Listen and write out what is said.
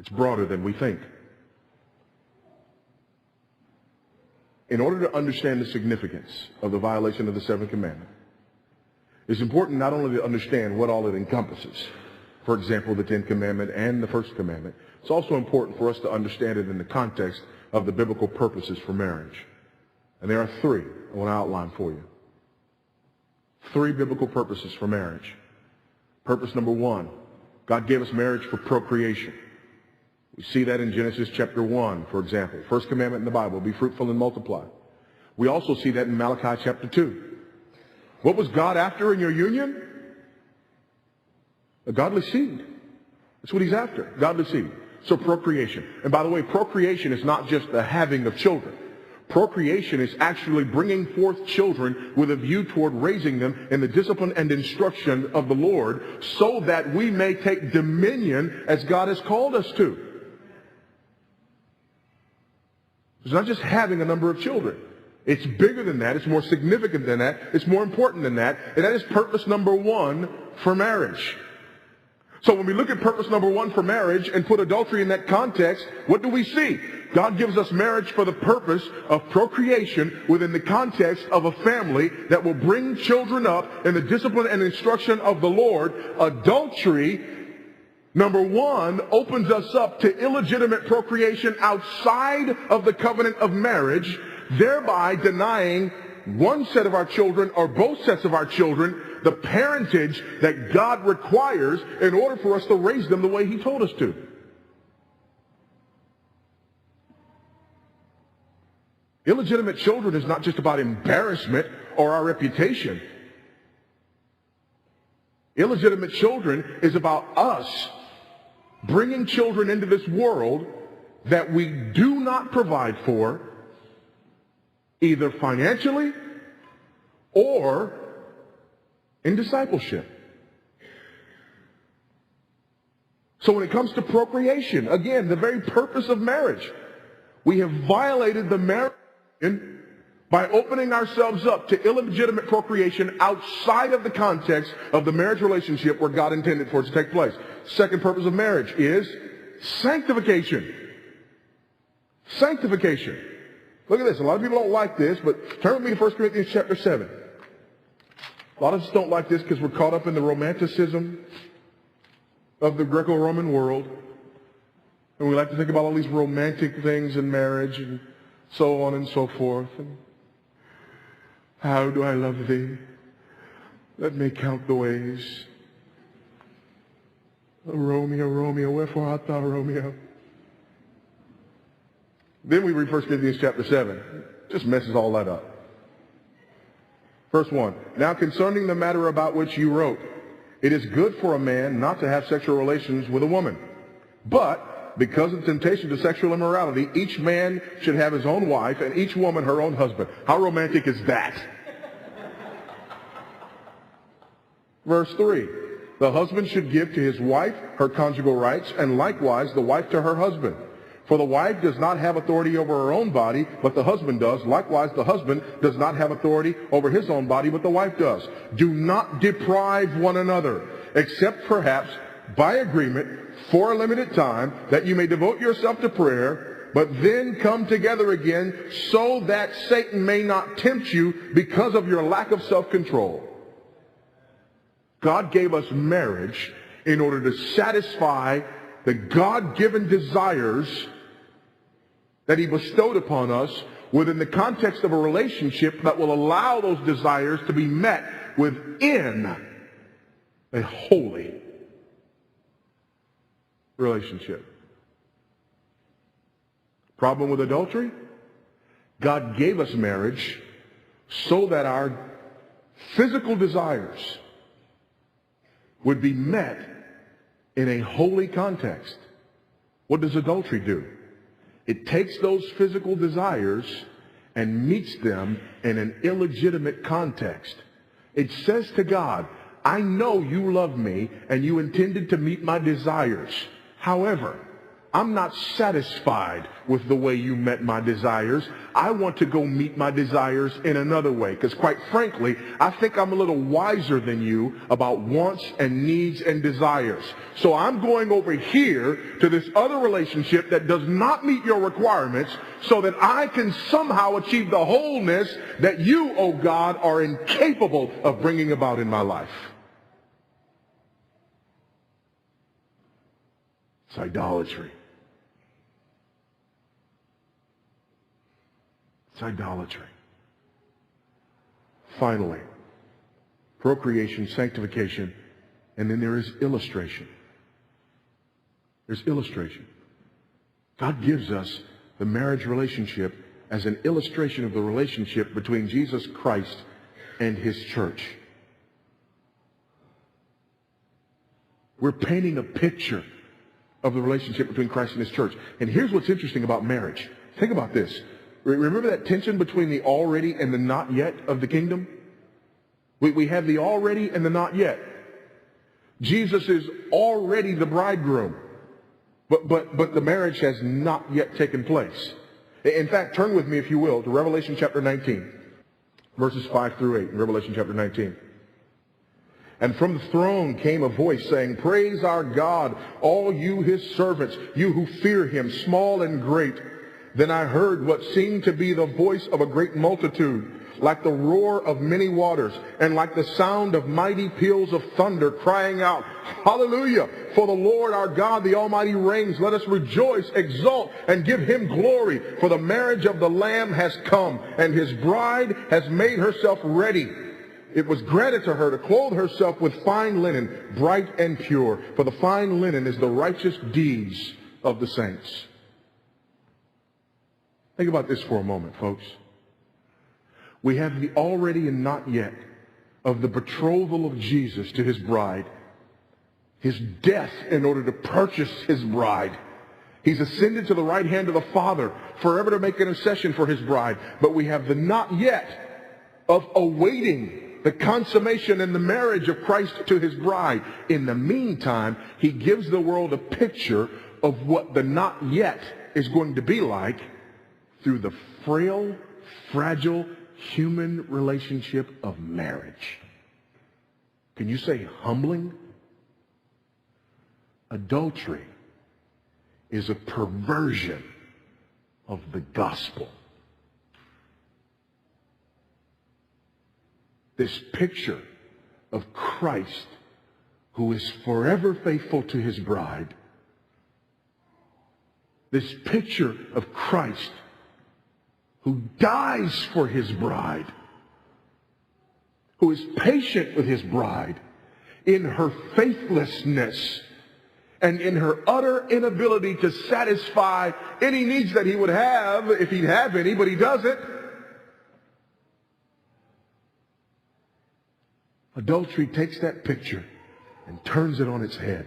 It's broader than we think. In order to understand the significance of the violation of the seventh commandment, it's important not only to understand what all it encompasses, for example, the 10th commandment and the first commandment, it's also important for us to understand it in the context of the biblical purposes for marriage. And there are three I want to outline for you. Three biblical purposes for marriage. Purpose number one, God gave us marriage for procreation. We see that in Genesis chapter 1, for example. First commandment in the Bible, be fruitful and multiply. We also see that in Malachi chapter 2. What was God after in your union? A godly seed. That's what he's after, godly seed. So procreation. And by the way, procreation is not just the having of children. Procreation is actually bringing forth children with a view toward raising them in the discipline and instruction of the Lord so that we may take dominion as God has called us to. It's not just having a number of children. It's bigger than that. It's more significant than that. It's more important than that. And that is purpose number one for marriage. So when we look at purpose number one for marriage and put adultery in that context, what do we see? God gives us marriage for the purpose of procreation within the context of a family that will bring children up in the discipline and instruction of the Lord. Adultery, number one, opens us up to illegitimate procreation outside of the covenant of marriage, thereby denying one set of our children or both sets of our children the parentage that God requires in order for us to raise them the way he told us to. Illegitimate children is not just about embarrassment or our reputation. Illegitimate children is about us bringing children into this world that we do not provide for, either financially or in discipleship. So when it comes to procreation, again, the very purpose of marriage, we have violated the marriage by opening ourselves up to illegitimate procreation outside of the context of the marriage relationship where God intended for it to take place. Second purpose of marriage is sanctification. Sanctification. Look at this. A lot of people don't like this, but turn with me to 1 Corinthians chapter 7. A lot of us don't like this because we're caught up in the romanticism of the Greco-Roman world. And we like to think about all these romantic things in marriage and so on and so forth. And how do I love thee? Let me count the ways. Oh, Romeo, Romeo, wherefore art thou Romeo? Then we read 1 Corinthians chapter 7. It just messes all that up. Verse 1. Now concerning the matter about which you wrote, it is good for a man not to have sexual relations with a woman. But because of temptation to sexual immorality, each man should have his own wife and each woman her own husband. How romantic is that? Verse 3. The husband should give to his wife her conjugal rights, and likewise the wife to her husband. For the wife does not have authority over her own body, but the husband does. Likewise, the husband does not have authority over his own body, but the wife does. Do not deprive one another, except perhaps by agreement for a limited time, that you may devote yourself to prayer, but then come together again, so that Satan may not tempt you because of your lack of self-control. God gave us marriage in order to satisfy the God-given desires that he bestowed upon us within the context of a relationship that will allow those desires to be met within a holy relationship. Problem with adultery? God gave us marriage so that our physical desires would be met in a holy context. What does adultery do? It takes those physical desires and meets them in an illegitimate context. It says to God, I know you love me and you intended to meet my desires. However, I'm not satisfied with the way you met my desires. I want to go meet my desires in another way. Because quite frankly, I think I'm a little wiser than you about wants and needs and desires. So I'm going over here to this other relationship that does not meet your requirements so that I can somehow achieve the wholeness that you, oh God, are incapable of bringing about in my life. It's idolatry. It's idolatry. Finally, procreation, sanctification, and then there is illustration. There's illustration. God gives us the marriage relationship as an illustration of the relationship between Jesus Christ and his church. We're painting a picture of the relationship between Christ and his church. And here's what's interesting about marriage. Think about this. Remember that tension between the already and the not yet of the kingdom? We have the already and the not yet. Jesus is already the bridegroom, but the marriage has not yet taken place. In fact, turn with me, if you will, to Revelation chapter 19, verses 5 through 8, in Revelation chapter 19. And from the throne came a voice saying, "Praise our God, all you his servants, you who fear him, small and great." Then I heard what seemed to be the voice of a great multitude, like the roar of many waters, and like the sound of mighty peals of thunder, crying out, "Hallelujah! For the Lord our God, the Almighty reigns. Let us rejoice, exult, and give him glory. For the marriage of the Lamb has come, and his bride has made herself ready. It was granted to her to clothe herself with fine linen, bright and pure. For the fine linen is the righteous deeds of the saints." Think about this for a moment, folks. We have the already and not yet of the betrothal of Jesus to his bride, his death in order to purchase his bride. He's ascended to the right hand of the Father forever to make intercession for his bride. But we have the not yet of awaiting the consummation and the marriage of Christ to his bride. In the meantime, he gives the world a picture of what the not yet is going to be like through the frail, fragile, human relationship of marriage. Can you say humbling? Adultery is a perversion of the gospel. This picture of Christ, who is forever faithful to his bride. This picture of Christ, who dies for his bride, who is patient with his bride in her faithlessness and in her utter inability to satisfy any needs that he would have if he'd have any, but he doesn't. Adultery takes that picture and turns it on its head.